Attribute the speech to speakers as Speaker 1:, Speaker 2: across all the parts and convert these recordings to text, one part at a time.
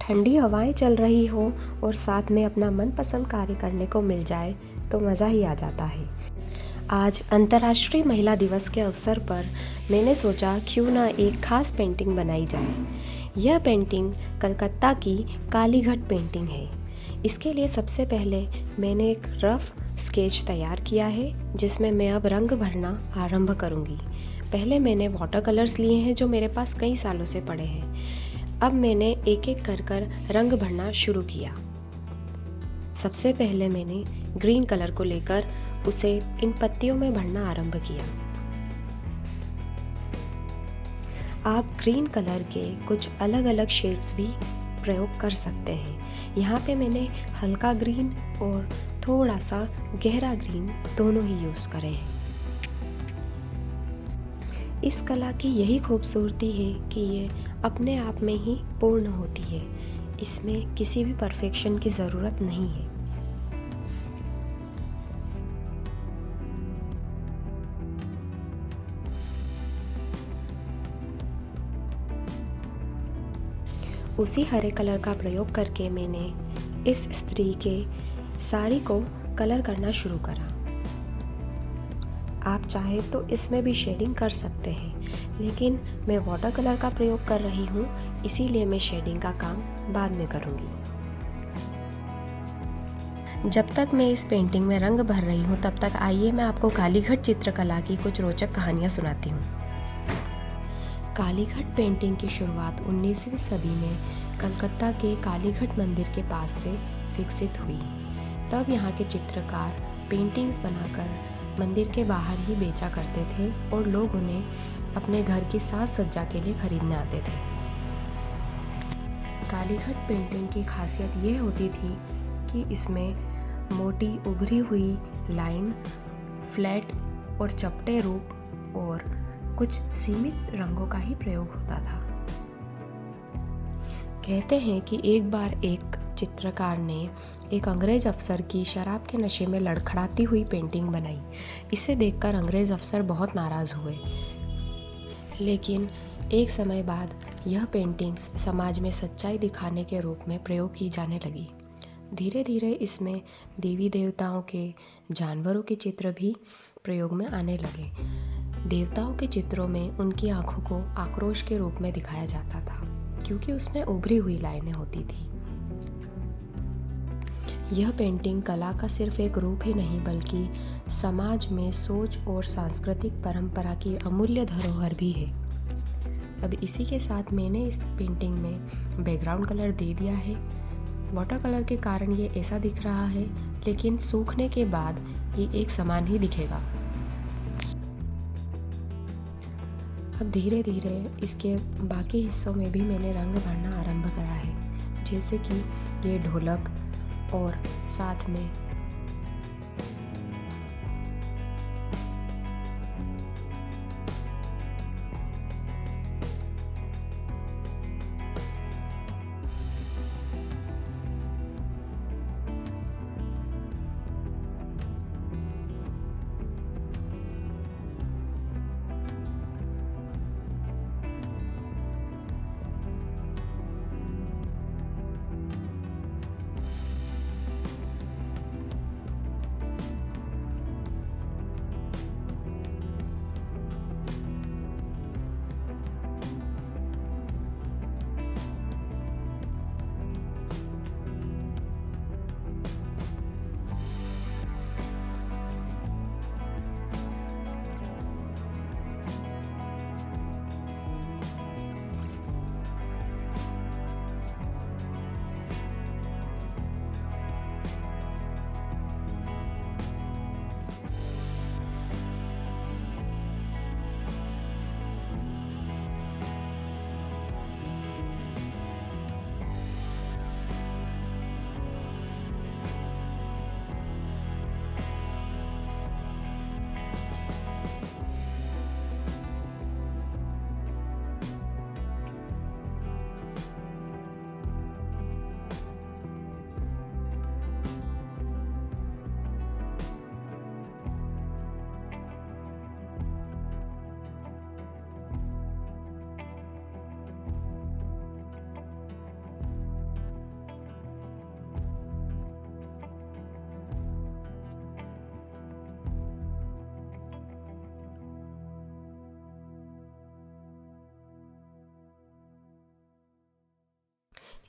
Speaker 1: ठंडी हवाएं चल रही हो और साथ में अपना मनपसंद कार्य करने को मिल जाए तो मज़ा ही आ जाता है। आज अंतर्राष्ट्रीय महिला दिवस के अवसर पर मैंने सोचा क्यों ना एक खास पेंटिंग बनाई जाए। यह पेंटिंग कलकत्ता की कालीघाट पेंटिंग है। इसके लिए सबसे पहले मैंने एक रफ स्केच तैयार किया है जिसमें मैं अब रंग भरना आरंभ करूँगी। पहले मैंने वाटर कलर्स लिए हैं जो मेरे पास कई सालों से पड़े हैं। अब मैंने एक एक कर रंग भरना शुरू किया। सबसे पहले मैंने ग्रीन कलर को लेकर उसे इन पत्तियों में भरना आरंभ किया। आप ग्रीन कलर के कुछ अलग अलग शेड्स भी प्रयोग कर सकते हैं। यहाँ पे मैंने हल्का ग्रीन और थोड़ा सा गहरा ग्रीन दोनों ही यूज़ करे हैं। इस कला की यही खूबसूरती है कि ये अपने आप में ही पूर्ण होती है। इसमें किसी भी परफेक्शन की ज़रूरत नहीं है। उसी हरे कलर का प्रयोग करके मैंने इस स्त्री के साड़ी को कलर करना शुरू करा। आप चाहें तो इसमें भी शेडिंग कर सकते हैं, लेकिन मैं वाटर कलर का प्रयोग कर रही हूँ, इसीलिए मैं शेडिंग का काम बाद में करूँगी। जब तक मैं इस पेंटिंग में रंग भर रही हूँ तब तक आइए मैं आपको कालीघाट चित्रकला की कुछ रोचक कहानियाँ सुनाती हूँ। कालीघाट पेंटिंग की शुरुआत 19वीं सदी में कलकत्ता के कालीघाट मंदिर के पास से विकसित हुई। तब यहाँ के चित्रकार पेंटिंग्स बनाकर मंदिर के बाहर ही बेचा करते थे और लोग उन्हें अपने घर की साज सज्जा के लिए खरीदने आते थे। कालीघाट पेंटिंग की खासियत ये होती थी कि इसमें मोटी उभरी हुई लाइन, फ्लैट और चपटे रूप और कुछ सीमित रंगों का ही प्रयोग होता था। कहते हैं कि एक बार एक चित्रकार ने एक अंग्रेज अफसर की शराब के नशे में लड़खड़ाती हुई पेंटिंग बनाई। इसे देखकर अंग्रेज अफसर बहुत नाराज़ हुए, लेकिन एक समय बाद यह पेंटिंग्स समाज में सच्चाई दिखाने के रूप में प्रयोग की जाने लगी। धीरे धीरे इसमें देवी देवताओं के, जानवरों के चित्र भी प्रयोग में आने लगे। देवताओं के चित्रों में उनकी आंखों को आक्रोश के रूप में दिखाया जाता था, क्योंकि उसमें उभरी हुई लाइनें होती थी। यह पेंटिंग कला का सिर्फ एक रूप ही नहीं बल्कि समाज में सोच और सांस्कृतिक परंपरा की अमूल्य धरोहर भी है। अब इसी के साथ मैंने इस पेंटिंग में बैकग्राउंड कलर दे दिया है। वाटर कलर के कारण ये ऐसा दिख रहा है, लेकिन सूखने के बाद ये एक समान ही दिखेगा। अब धीरे धीरे इसके बाकी हिस्सों में भी मैंने रंग भरना आरंभ करा है, जैसे कि ये ढोलक और साथ में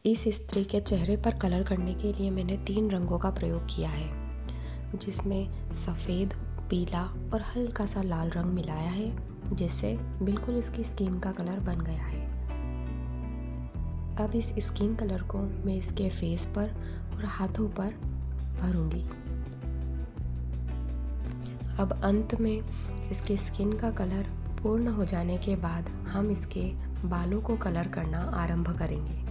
Speaker 1: इस स्त्री के चेहरे पर कलर करने के लिए मैंने 3 रंगों का प्रयोग किया है, जिसमें सफ़ेद, पीला और हल्का सा लाल रंग मिलाया है, जिससे बिल्कुल इसकी स्किन का कलर बन गया है। अब इस स्किन कलर को मैं इसके फेस पर और हाथों पर भरूंगी। अब अंत में इसकी स्किन का कलर पूर्ण हो जाने के बाद हम इसके बालों को कलर करना आरंभ करेंगे।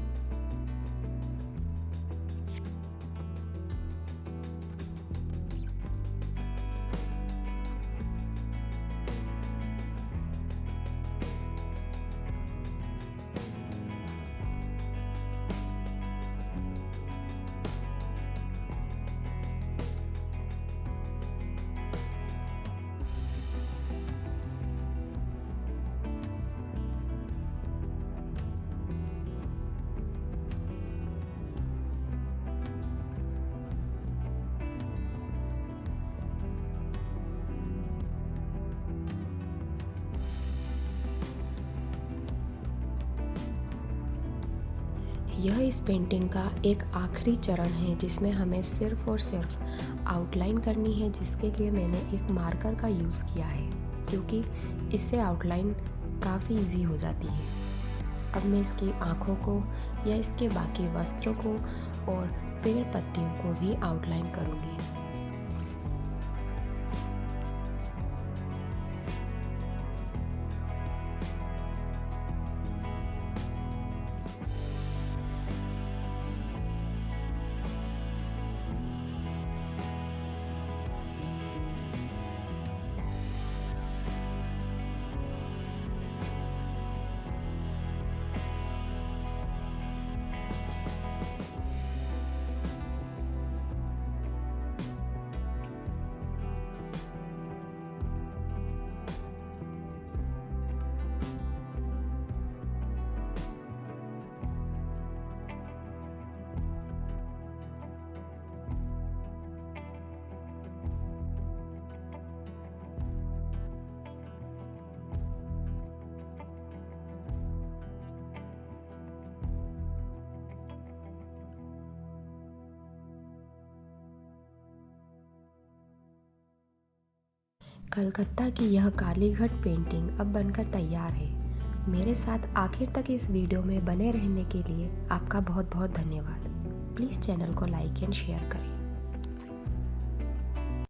Speaker 1: यह इस पेंटिंग का एक आखिरी चरण है, जिसमें हमें सिर्फ और सिर्फ आउटलाइन करनी है, जिसके लिए मैंने एक मार्कर का यूज़ किया है, क्योंकि इससे आउटलाइन काफ़ी इजी हो जाती है। अब मैं इसकी आँखों को या इसके बाकी वस्त्रों को और पेड़ पत्तियों को भी आउटलाइन करूँगी। कलकत्ता की यह कालीघट पेंटिंग अब बनकर तैयार है। मेरे साथ आखिर तक इस वीडियो में बने रहने के लिए आपका बहुत बहुत धन्यवाद। प्लीज़ चैनल को लाइक एंड शेयर करें।